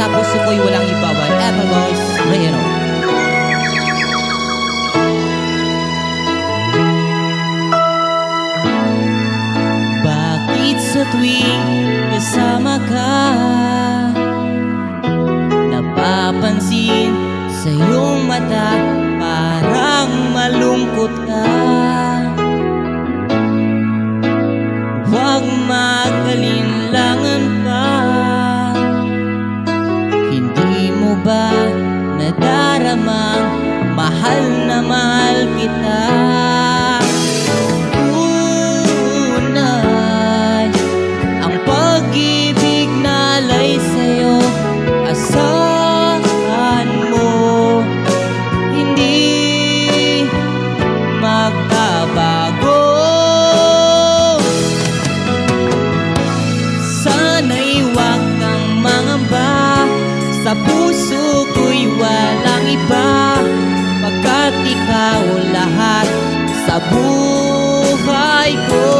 sa puso ko'y walang ibaban. Apple Boys, Reno. Bakit sa tuwing kasama ka, napapansin sa iyong mata parang malungkot ka? Huwag magalinlangan pa. Hindi mo ba nadaramang mahal na mahal kita? Tunay ang pag-ibig na alay sa'yo. Asahan mo hindi magbabago. Sana'y huwag kang mangamba, sa puso ko'y walang iba, pagkat ikaw lahat sa buhay ko.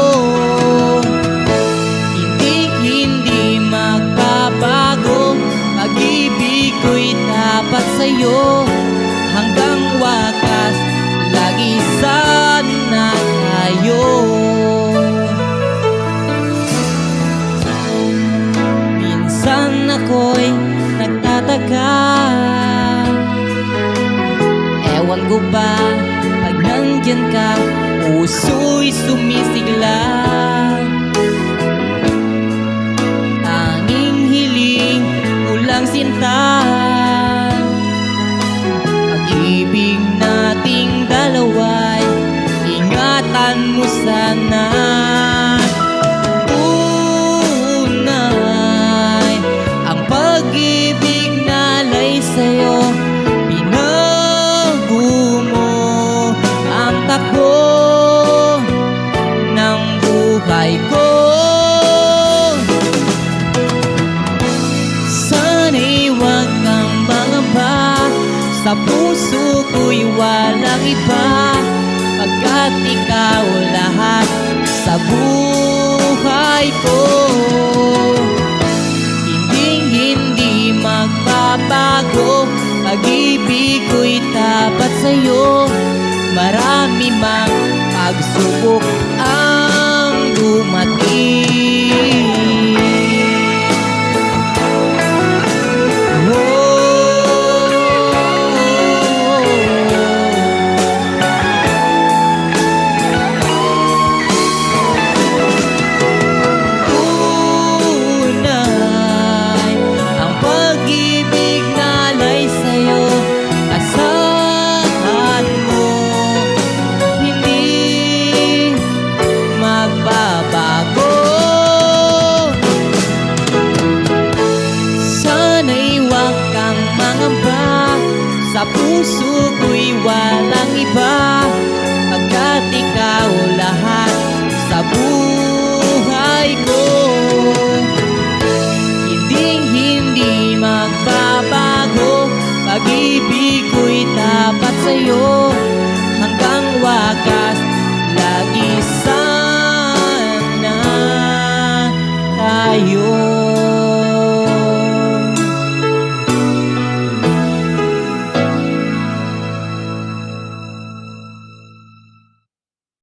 Hindi magbabago, pag-ibig ko'y tapat sa'yo, hanggang wakas lagi sana tayo. Minsan ako'y nagtataka, ewan ko ba pag nandyan ka, puso'y sumisigla. Tanging hiling ko lang sinta, pag-ibig nating dalawa'y ingatan mo sana. Pag-ibig na alay sa'yo, binago mo ang takbo ng buhay ko. Sana'y huwag kang mangamba, sa puso ko'y walang iba, pagkat ikaw lahat sa buhay ko. Hindi magbabago, pag-ibig ko'y tapat sa'yo, marami mang pagsubok